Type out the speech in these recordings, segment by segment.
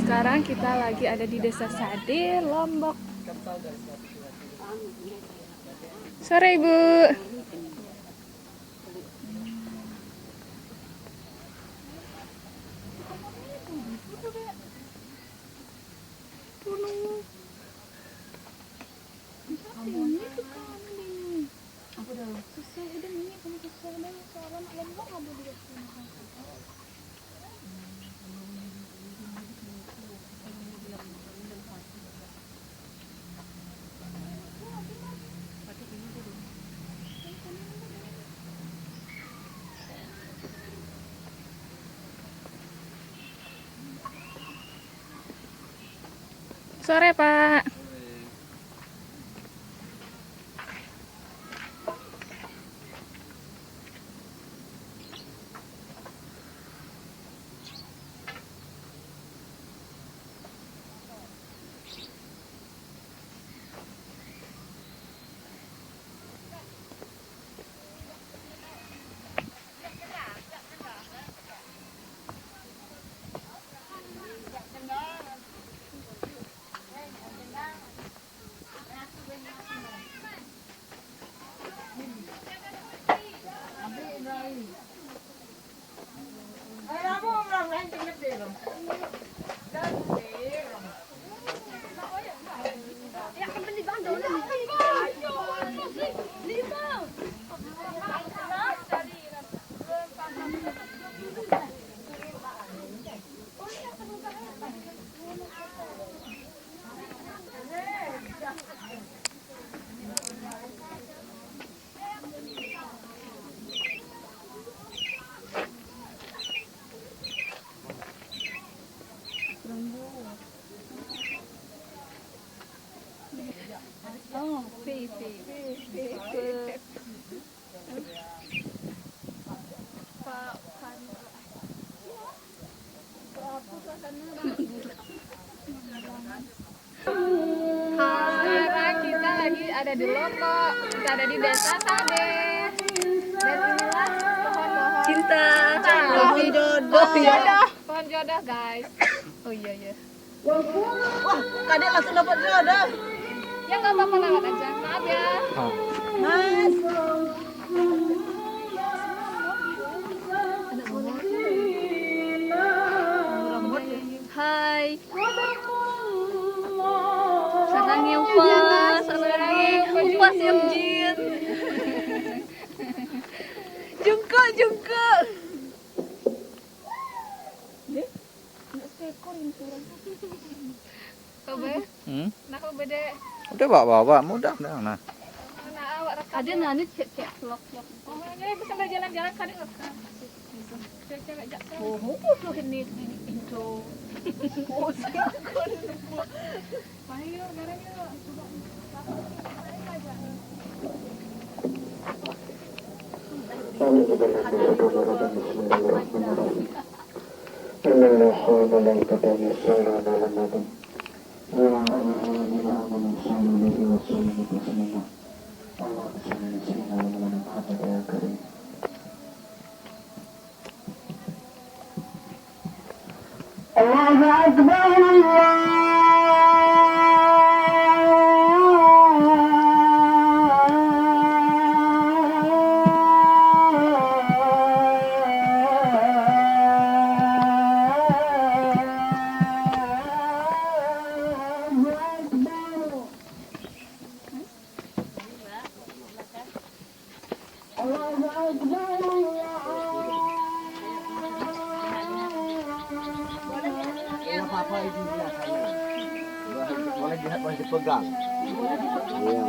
Sekarang kita lagi ada di Desa Sade, Lombok. Sore, Ibu. Sore, Pak. Oh, sekarang kita lagi ada di Lombok, kita ada di Desa Sade. Dan inilah pohon-pohon Cinta, pohon jodoh ya. Pohon jodoh, guys. Oh iya. Wah, kadek langsung dapat jodoh. Ya nggak apa-apa, lewat aja. Maaf ya. Mas. Hai. Sarang yang pas, sarang pas yang jin. Jungkuk. Kobe, nak kobe deh. Udah bawa mudah dah nah. Mana awak rekam? Ada nani cek vlog. Oh, ini bisa sambil jalan-jalan kan rekam. Cewek jak. Oh, tuh ini intro. Oh, siapkan. Ayo, bareng yuk. الله أكبر Apa itu biasanya? Boleh lihat, boleh dipegang. Iya.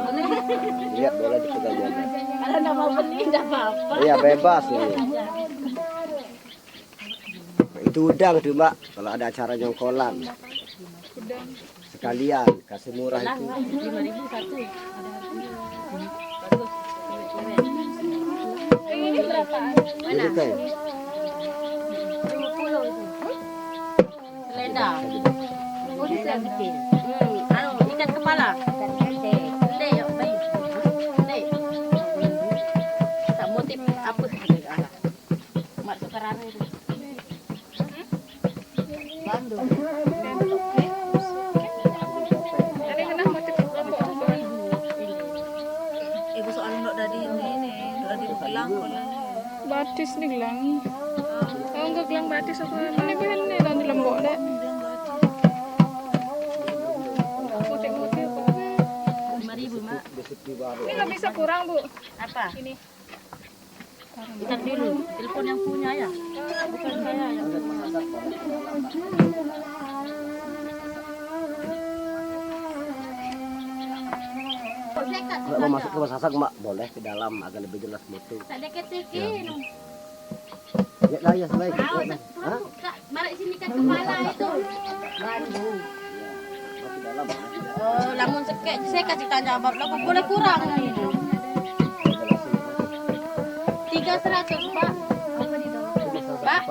Lihat boleh dipegang aja. Kalau nggak mau beli nggak apa-apa. Iya bebas ini. Itu udang tuh Mbak. Kalau ada acara jongkolan. Sekalian kasih murah itu. 5.000 satu. Ini berapaan? Ini teh. 50 itu. Seleda. Oh, bisa kecil. Ikan kepala. Lele yang baik. Lele. Tak motif apa ada. Mak sekarang itu. Bandung. batis ni gelangi. Kalau enggak gelang batis apa mana bahan ni dan lembok dek. Motif-motif apa? 5.000 mak. Ini nggak bisa kurang bu. Apa? Ini. Kita dulu. Telepon yang punya ya. Bukan saya ya. Kalau mau masuk ke rumah sasak mak boleh ke dalam agar lebih jelas foto. Tak ada ketekin. Ya lah ya sebaik. Hah? Mari sini kan kepala itu. Bandung. Masuk dalam. Oh, lamun sekek saya kasih tanya jawab lah boleh kurang ini. 300 Pak. Pak.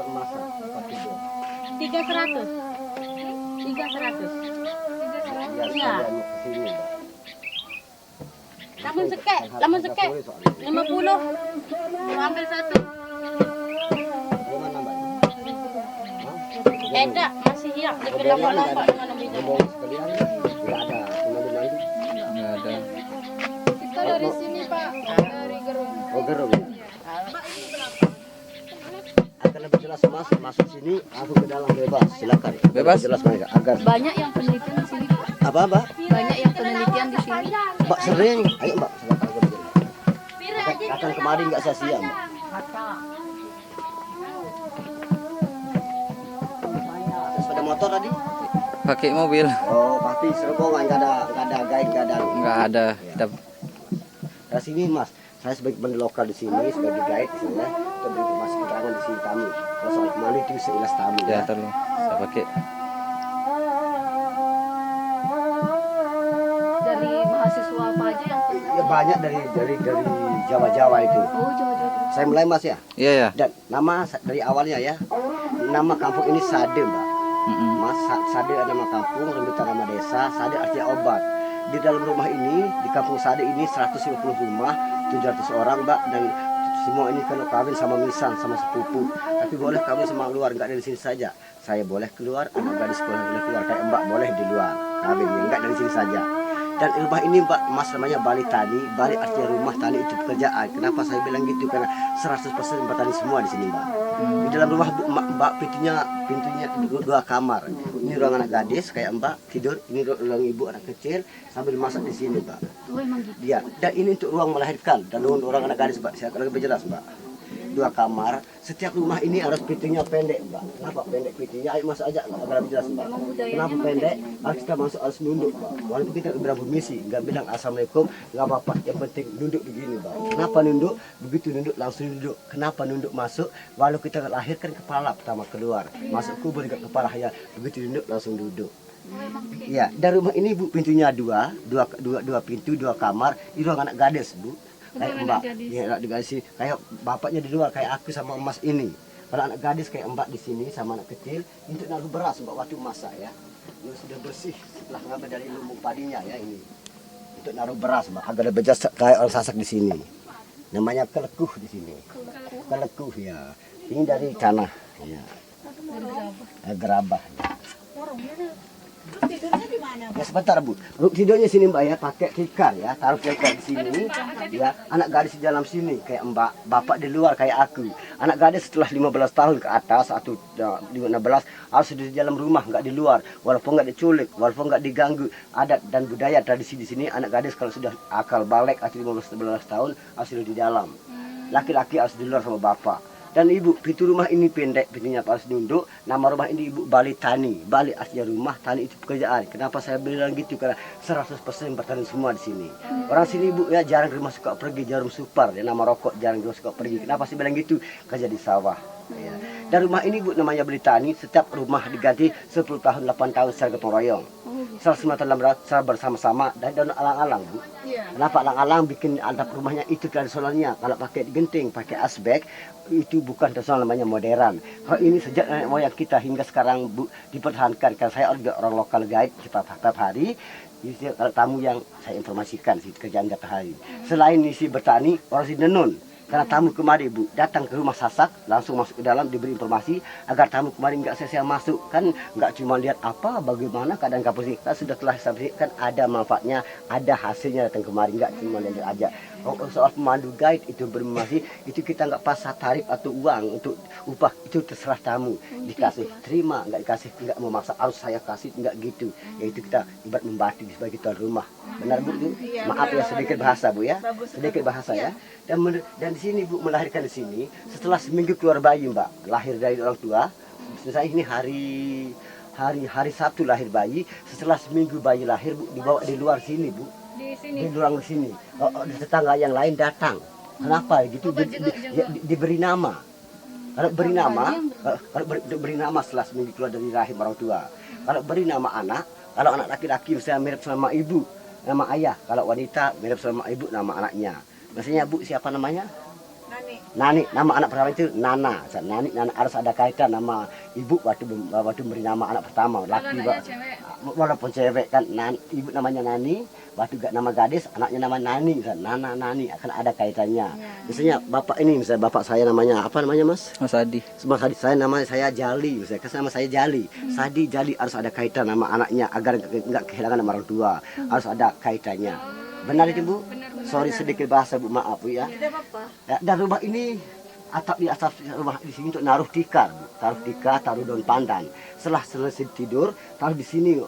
300. 300. Iya. Lamun sekek 50. Ambil satu. Enggak, masih hilang. Lompat-lompat dengan ambil. Enggak ada. Nggak ada. Kita dari sini pak, dari Gerung. Oh gerung. Akan lebih jelas masuk sini, aku ke dalam bebas. Silakan. Bebas? Jelas mereka agar Banyak yang penelitian di sini. apa? Banyak yang penelitian di sini. Mbak sering. Ayo Mbak, silakan aja berjalan. Datang kemari nggak sia-sia Mbak. Sepeda motor tadi? Pakai mobil. Oh, pasti serobongan nggak ada guide, nggak ada. Nggak ada. Kita Dari sini Mas, saya sebagai penduduk lokal di sini sebagai guide di sini, kita beri informasi keterangan di sini kami. Kalau soal kembali itu seilas tamu ya ya. terus saya pakai. Dari mahasiswa apa aja yang Ya banyak dari Jawa-Jawa itu. oh jauh-jauh terus. Saya mulai Mas ya. Iya ya. Dan nama dari awalnya ya, nama kampung ini Sade Mbak. Mas Sade ada nama kampung, Rembutan nama desa, Sade artinya obat. Di dalam rumah ini, di kampung Sade ini 150 rumah, 700 orang Mbak, dan semua ini kalau kawin sama misan, sama sepupu. Tapi boleh kawin sama luar, enggak dari sini saja. Saya boleh keluar, anak gadis sekolah boleh keluar, kayak Mbak boleh di luar kawin, enggak dari sini saja. Dan rumah ini Mbak, Mas namanya Bali Tani. Bali artinya rumah, tani itu pekerjaan. Kenapa saya bilang gitu? Karena 100% bertani semua di sini Mbak. Di dalam rumah Mbak pintunya dua kamar. Ini ruang anak gadis kayak Mbak tidur. Ini ruang ibu anak kecil sambil masak di sini Mbak. Oh emang gitu. Dia dan ini untuk ruang melahirkan dan untuk orang anak gadis Mbak. Saya akan lebih jelas Mbak. Dua kamar. Setiap rumah ini harus pintunya pendek Mbak. Kenapa pendek pintunya? Ayo masuk aja agar lebih jelas Mbak. Kenapa pendek? Harus kita masuk harus nunduk Mbak. Walaupun kita berapa misi, nggak bilang assalamualaikum, nggak apa-apa. Yang penting nunduk begini Mbak. Kenapa nunduk? Begitu nunduk langsung nunduk. Kenapa nunduk masuk? Walau kita lahirkan kepala pertama keluar, masuk kubur juga kepala ya. Begitu nunduk langsung duduk. Ya, dan rumah ini Bu pintunya dua pintu, dua kamar. Ini ruang anak gadis Bu. Kayak Mbak, ya anak gadis kayak bapaknya di luar, kayak aku sama emas ini. Kalau anak gadis kayak Mbak di sini sama anak kecil, untuk naruh beras Mbak waktu masak ya. Ini sudah bersih setelah ngambil dari lumbung padinya ya ini. Untuk naruh beras Mbak, agar lebih jelas kayak orang sasak di sini. Namanya kelekuh di sini. Kelekuh ya. Ini dari tanah ya. Gerabah. Tidurnya di mana? Ya sebentar Bu, tidurnya sini Mbak ya, pakai tikar ya, taruh tikar di sini. Ya, anak gadis di dalam sini kayak Mbak, bapak di luar kayak aku. Anak gadis setelah 15 tahun ke atas atau 15 harus di dalam rumah, nggak di luar. Walaupun nggak diculik, walaupun nggak diganggu. Adat dan budaya tradisi di sini anak gadis kalau sudah akal balik atau 15 tahun harus di dalam. Laki-laki harus di luar sama bapak. Dan ibu, pintu rumah ini pendek, pintunya harus nunduk. Nama rumah ini ibu Bali Tani. Bali artinya rumah, tani itu pekerjaan. Kenapa saya bilang gitu? Karena 100% bertani semua di sini. Orang sini ibu ya jarang rumah suka pergi, jarum super. Ya, nama rokok jarang rumah suka pergi. Kenapa saya bilang gitu? Kerja di sawah. Ya. Dan rumah ini bu namanya Bali Tani. Setiap rumah diganti 10 tahun, 8 tahun secara gotong royong. Salah semua secara bersama-sama dan alang-alang bu. Kenapa alang-alang bikin atap rumahnya itu tradisionalnya? Kalau pakai genting, pakai asbek, itu bukan tradisional namanya modern. Kalau ini sejak nenek moyang kita hingga sekarang bu dipertahankan. Karena saya juga orang lokal guide setiap hari. Kalau tamu yang saya informasikan sih kerjaan tiap hari. Selain isi bertani, orang sini nenun. Karena tamu kemari Bu datang ke rumah Sasak, langsung masuk ke dalam diberi informasi agar tamu kemari nggak sia-sia masuk, kan nggak cuma lihat apa bagaimana keadaan kampus ini, kan sudah telah kan ada manfaatnya, ada hasilnya datang kemari, nggak cuma lihat aja. Soal pemandu guide itu berinformasi itu kita nggak pasang tarif atau uang untuk upah, itu terserah tamu, dikasih terima, nggak dikasih nggak memaksa harus saya kasih, nggak gitu. Yaitu kita ibarat membatik sebagai tuan rumah. Benar Bu? Maaf ya sedikit bahasa Bu ya, sedikit bahasa ya. Dan di sini Bu melahirkan di sini setelah seminggu keluar bayi Mbak, lahir dari orang tua. Misalnya ini hari Sabtu lahir bayi, setelah seminggu bayi lahir Bu dibawa di luar sini Bu, di luar sini. Tetangga yang lain datang. Kenapa gitu? Diberi nama. Kalau beri nama setelah seminggu keluar dari rahim orang tua. Kalau beri nama anak, kalau anak laki-laki misalnya mirip sama ibu, nama ayah. Kalau wanita mirip sama ibu, nama anaknya. Maksudnya Bu siapa namanya? Nani. Nama anak pertama itu Nana. Nana harus ada kaitan nama ibu waktu beri nama anak pertama. Laki walaupun cewek kan, ibu namanya Nani, waktu nama gadis anaknya nama Nani, kan Nani akan ada kaitannya. Misalnya bapak ini, misalnya bapak saya namanya apa namanya Mas? Mas Adi. Mas Adi, saya namanya saya Jali, misalnya kan nama saya Jali. Jali harus ada kaitan nama anaknya agar nggak kehilangan nama orang tua. Harus ada kaitannya. Benar itu Bu? Sorry sedikit bahasa Bu, maaf Bu ya. Ya, dan rumah ini atap di atas rumah di sini untuk naruh tikar, Bu. Taruh daun pandan. Setelah selesai tidur, taruh di sini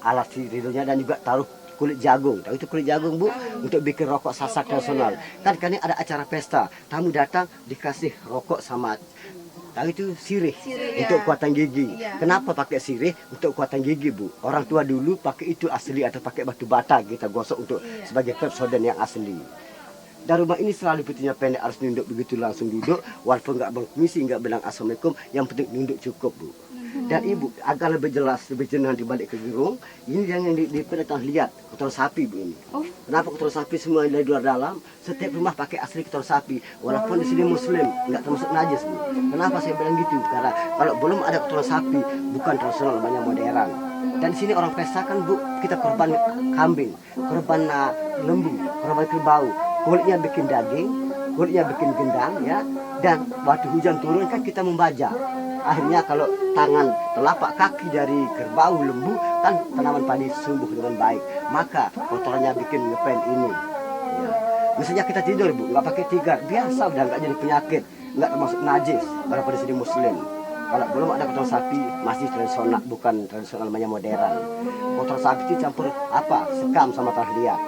alat tidurnya dan juga taruh kulit jagung. Tahu itu kulit jagung Bu? Untuk bikin rokok Sasak nasional. Kan ini ada acara pesta, tamu datang dikasih rokok sama tahu itu sirih untuk kekuatan gigi. Kenapa pakai sirih? Untuk kekuatan gigi Bu. Orang tua dulu pakai itu asli atau pakai batu bata kita gosok untuk sebagai Pepsodent yang asli. Dan rumah ini selalu pintunya pendek, harus nunduk begitu langsung duduk, walaupun nggak bermisi, nggak bilang assalamualaikum, yang penting nunduk cukup Bu. Dan Ibu agar lebih jelas, lebih jelas dibalik ke gerung, ini yang diperlihatkan lihat kotoran sapi Bu ini. Kenapa kotoran sapi semua dari luar dalam? Setiap rumah pakai asli kotoran sapi, walaupun di sini Muslim nggak termasuk najis Bu. Kenapa saya bilang gitu? Karena kalau belum ada kotoran sapi, bukan tradisional namanya modern. Dan di sini orang pesta kan Bu, kita korban kambing, korban lembu, korban kerbau, kulitnya bikin daging, kulitnya bikin gendang ya. Dan waktu hujan turun kan kita membaja. Akhirnya kalau tangan telapak kaki dari kerbau lembu kan tanaman padi tumbuh dengan baik, maka kotorannya bikin ngepel ini ya. Misalnya kita tidur Bu nggak pakai tikar, biasa udah nggak jadi penyakit, nggak termasuk najis walaupun di sini Muslim. Kalau belum ada kotoran sapi masih tradisional, bukan tradisional namanya modern. Kotoran sapi itu campur apa? Sekam sama tanah liat.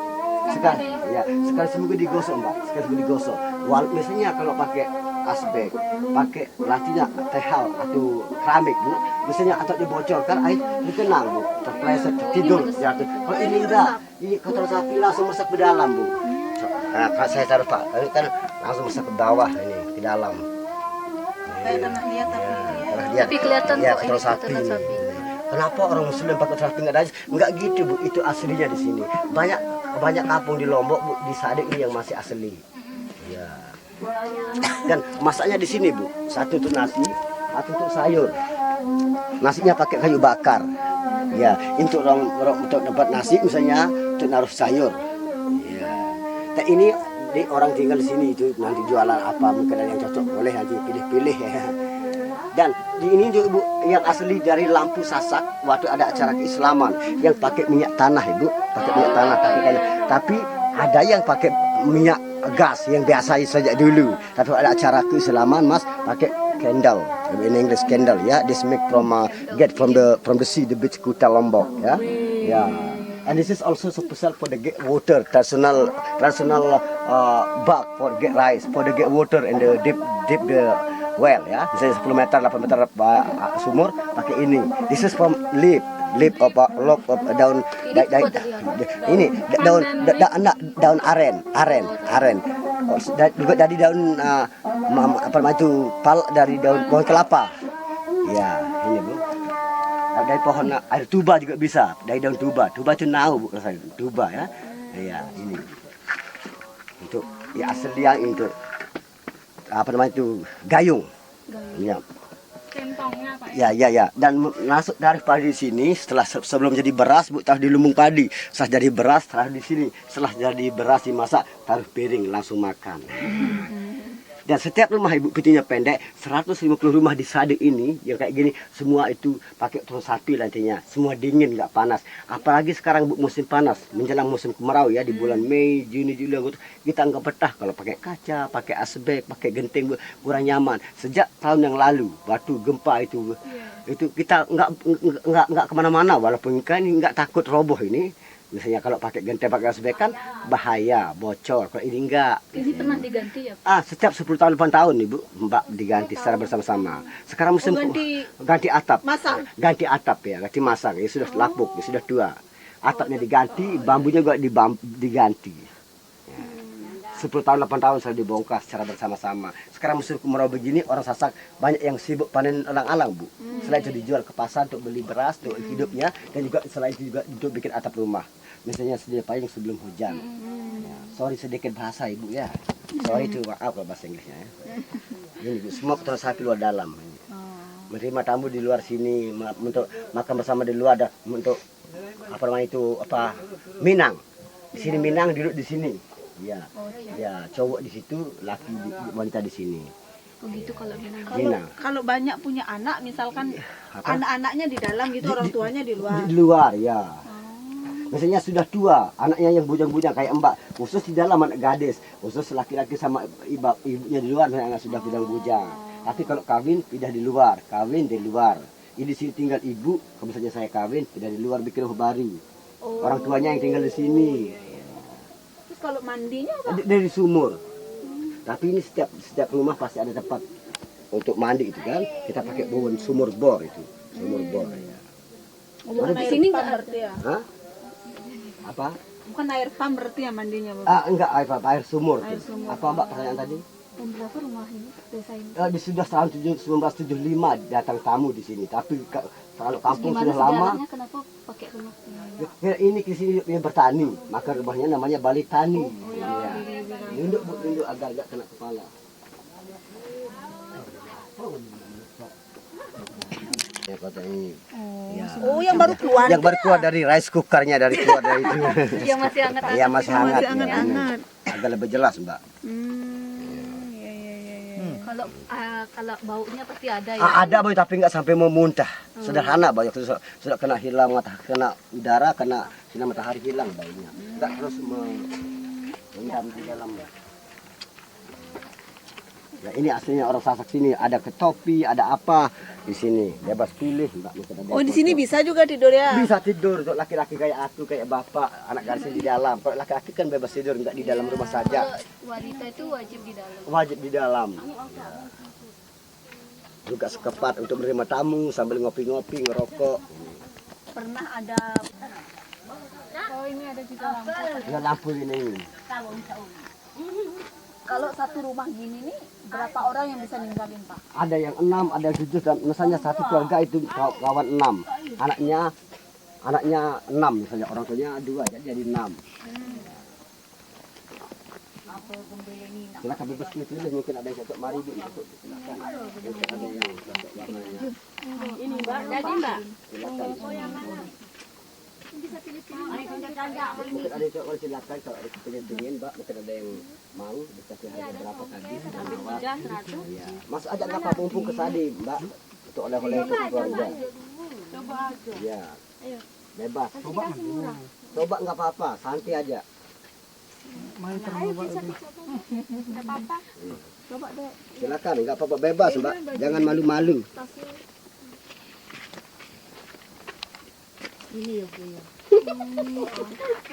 Sekali seminggu digosok Mbak, sekali seminggu digosok. Misalnya kalau pakai asbek, pakai latihnya tehal atau keramik Bu, misalnya atau dibocorkan air dikenang Bu, terpleset tidur jatuh. Kalau ini enggak, ini kotoran sapi langsung masuk ke dalam Bu. Nah, saya taruh Pak, ini kan langsung masuk ke bawah ini, ke dalam. Tapi kelihatan ya, kok ini kotoran sapi. kotoran sapi. Kenapa orang Muslim pakai sapi nggak ada? Nggak gitu Bu, itu aslinya di sini. Banyak kampung di Lombok Bu, di Sadik ini yang masih asli. Ya. Dan masaknya di sini Bu, satu untuk nasi, satu untuk sayur. Nasinya pakai kayu bakar. Ya, untuk dapat nasi misalnya untuk naruh sayur. Ya. Dan ini orang tinggal di sini itu nanti jualan apa mungkin ada yang cocok, boleh nanti pilih-pilih ya. Dan di ini juga Bu yang asli dari lampu Sasak waktu ada acara keislaman yang pakai minyak tanah Ibu, pakai minyak tanah tapi ada yang pakai minyak gas yang biasa saja dulu. Tapi ada acara keislaman Mas pakai candle, in English candle ya. This make from get from the sea, the beach Kuta Lombok ya. Ya. And this is also special for the get water, traditional bug for get rice, for the get water and the deep the well ya. Misalnya 10 meter, 8 meter sumur pakai ini. This is from leaf of daun ini daun aren. Juga dari daun apa namanya itu dari daun pohon kelapa. Ya, ini Bu. Dari pohon air tuba juga bisa, dari daun tuba. Tuba itu nau Bu, rasanya tuba ya. Iya, ini. Untuk ya asli yang untuk apa namanya itu gayung. Ya. Kentongnya Pak. Ya. Dan masuk dari padi sini setelah sebelum jadi beras Bu taruh di lumbung padi. Setelah jadi beras taruh di sini. Setelah jadi beras dimasak taruh piring langsung makan. Dan setiap rumah ibu pintunya pendek, 150 rumah di Sade ini yang kayak gini semua itu pakai turun sapi nantinya. Semua dingin nggak panas. Apalagi sekarang bu, musim panas, menjelang musim kemarau ya di bulan Mei, Juni, Juli, Agustus kita nggak betah kalau pakai kaca, pakai asbek, pakai genting Bu, kurang nyaman. Sejak tahun yang lalu waktu gempa itu kita nggak kemana-mana walaupun kan nggak takut roboh ini. Misalnya kalau pakai genteng pakai asbek kan bahaya, bocor. Kalau ini enggak. Ini pernah diganti ya? Setiap 10 tahun 8 tahun Ibu, Mbak diganti secara bersama-sama. Sekarang musim ganti atap. Masang. Ganti atap ya, ganti masang. Ya sudah lapuk, ya sudah tua. Atapnya diganti, bambunya juga diganti. Ya. 10 tahun 8 tahun sudah dibongkar secara bersama-sama. Sekarang musim kemarau begini orang Sasak banyak yang sibuk panen alang-alang Bu. Selain itu dijual ke pasar untuk beli beras untuk hidupnya dan juga selain itu juga untuk bikin atap rumah. Misalnya sedia payung sebelum hujan. Ya. Sorry sedikit bahasa Ibu ya. Sorry itu maaf kalau bahasa Inggrisnya ya. Ini Bu, semua keturunan sapi luar dalam. Menerima tamu di luar sini untuk makan bersama di luar untuk apa namanya itu Minang. Di sini Minang duduk di sini. Ya. Ya, cowok di situ, laki wanita di sini. Begitu kalau Minang. Kalau banyak punya anak, misalkan anak-anaknya di dalam gitu, orang tuanya di luar. Di luar ya. Misalnya sudah tua, anaknya yang bujang-bujang kayak Mbak, khusus di dalam anak gadis, khusus laki-laki sama ibunya di luar, anak sudah bujang-bujang. Tapi kalau kawin pindah di luar, kawin di luar. Ini di sini tinggal ibu, kalau misalnya saya kawin pindah di luar bikin rumah baru. Orang tuanya yang tinggal di sini. Terus kalau mandinya apa? Dari sumur. Tapi ini setiap rumah pasti ada tempat untuk mandi itu kan. Kita pakai bawon sumur bor itu, sumur bor ya. Bukan di air sini pump nggak berarti ya? Hah? Apa? Bukan air pump berarti ya mandinya, Bapak? Enggak, air sumur. Air Tuh. sumur. Apa Mbak pertanyaan tadi? Dan berapa rumah ini desa ini? Di sudah tahun 1975 datang tamu di sini. Tapi kalau kampung Gimana sudah lama, sejarahnya kenapa pakai rumah ini? ya, ini di sini dia bertani, maka rumahnya namanya Bali Tani. Iya. Nunduk Bu, nunduk agak-agak kena kepala. Ya, kota ini. Ya. Oh, yang baru keluar. Yang baru keluar dari rice cookernya dari itu. Yang masih hangat. Iya masih hangat. Masih ya. hangat-hangat. Agak lebih jelas Mbak. Kalau baunya pasti ada ya. Ada boy tapi nggak sampai memuntah. Sederhana boy. Sudah kena hilang kena udara, kena sinar matahari hilang baunya. Nggak terus mendam di dalam. Ya ini aslinya orang Sasak sini. Ada ketopi, ada apa di sini. Bebas pilih Mbak. Oh, di sini bisa juga tidur ya? Bisa tidur untuk laki-laki kayak aku, kayak bapak, anak garis di dalam. Kalau laki-laki kan bebas tidur, nggak di dalam rumah saja. Kalau wanita itu wajib di dalam. Wajib di dalam. Ya. Juga sekepat untuk menerima tamu sambil ngopi-ngopi, ngerokok. Pernah ada Oh ini ada juga lampu. Ya lampu ini. kalau satu rumah gini nih berapa orang yang bisa ninggalin, Pak? Ada yang 6, ada yang 7, dan misalnya satu keluarga itu kawan 6. Anaknya 6 misalnya, orang tuanya 2, jadi 6. Silakan bebas pilih, mungkin ada yang cocok mari Bu. Silakan. Mungkin ada yang cocok warnanya. Ini, Mbak. Jadi, Mbak. Silakan. Mungkin ada yang cocok silakan, kalau ada pengen Mbak, mungkin ada yang mau dikasih harga berapa tadi. Ya. Mas ajak apa mumpung ke Sadi, Mbak. Untuk oleh-oleh untuk keluarga. Coba aja. Ya. Bebas. Coba nggak apa-apa, santai aja. Coba deh. Silakan, nggak apa-apa, bebas Mbak. Jangan malu-malu. Ini ya, Bu ya.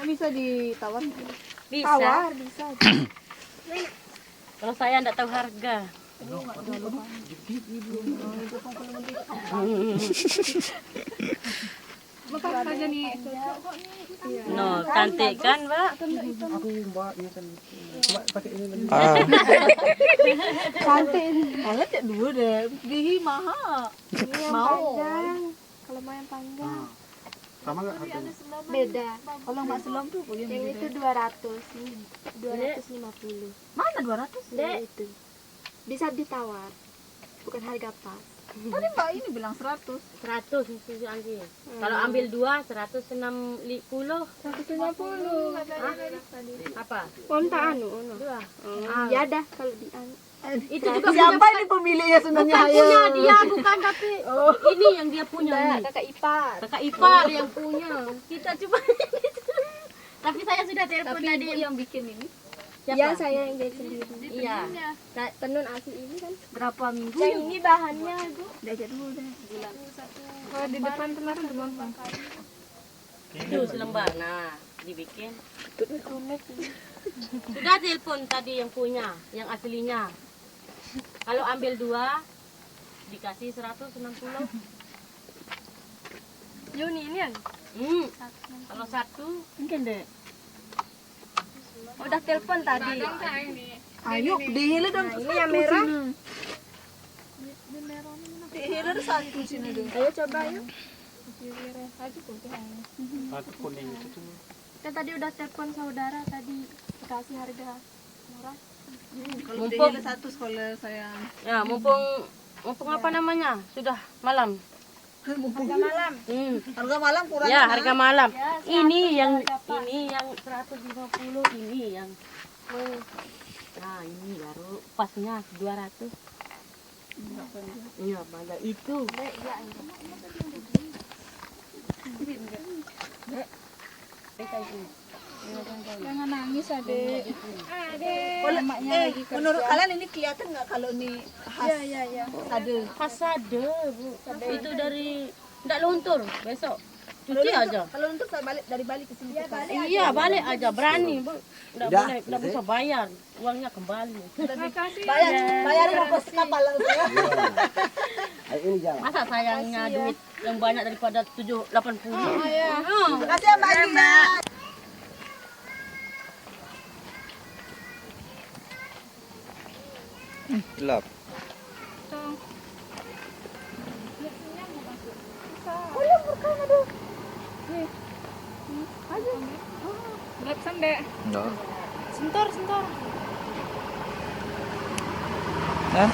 Bisa ditawar? Bisa. Tawar, bisa. Kalau saya enggak tahu harga. Bapak saja nih. No, cantik kan, Mbak? Cantik. Kalian cek dulu deh. Dihi mahal. Mau. Kalau mau yang panjang Sama nggak harganya? beda. Kalau Mbak Selom tuh yang Yang itu 200, ini 250. mana 200? Yang itu bisa ditawar, bukan harga pas. Tadi Mbak ini bilang 100. 100 mesti ambil. Kalau ambil 2 160. 150. Apa? Konta anu, anu. 2. Ya dah kalau di anu. Itu juga Siapa ini pemiliknya sebenarnya? bukan Ayo. punya dia, bukan tapi ini yang dia punya. Enggak, Ini. kakak ipar. Kakak ipar yang punya. Kita coba. Tapi saya sudah telepon Tapi tadi. ibu yang bikin ini. Siapa? Iya, saya yang jahit sendiri. Iya. Tenun asli ini kan. Berapa minggu? Yang ini bahannya, Bu. Diajak dulu deh. Kalau di depan kemarin belum. Itu selembar. Nah, dibikin. Sudah telepon tadi yang punya, yang aslinya. Kalau ambil 2 dikasih 160. Yuni ini yang. Kalau 1 Mungkin deh. Udah telepon tadi. Ayo, dihile dong. Ini yang merah. Dihile ada satu sini dong. Ayo coba yuk. Batu kuning itu tuh. Kan tadi udah telepon saudara tadi kasih harga murah. Kalau dihile satu sekolah saya. ya, mumpung apa namanya? Sudah malam. Harga malam. Harga malam kurang. Ya, harga malam. Ini yang 150, ini yang nah, ini baru pasnya 200. Iya, pada itu. Jangan nangis, Adek. Menurut kalian ini kelihatan nggak kalau ini khas? Iya. Ada. Kasade, Bu. Itu dari enggak luntur besok. Cuci aja. Kalau untuk saya balik dari Bali ke sini. Iya, balik aja berani, Bu. Enggak Udah, boleh, enggak bisa bayar. Uangnya kembali. Bayar ongkos kapal saya. Ayo ini jangan. Masa sayangnya duit yang banyak daripada 80. Makasih ya Mbak Gina. Gelap. Gelap sande. Enggak. Sentor. Hah?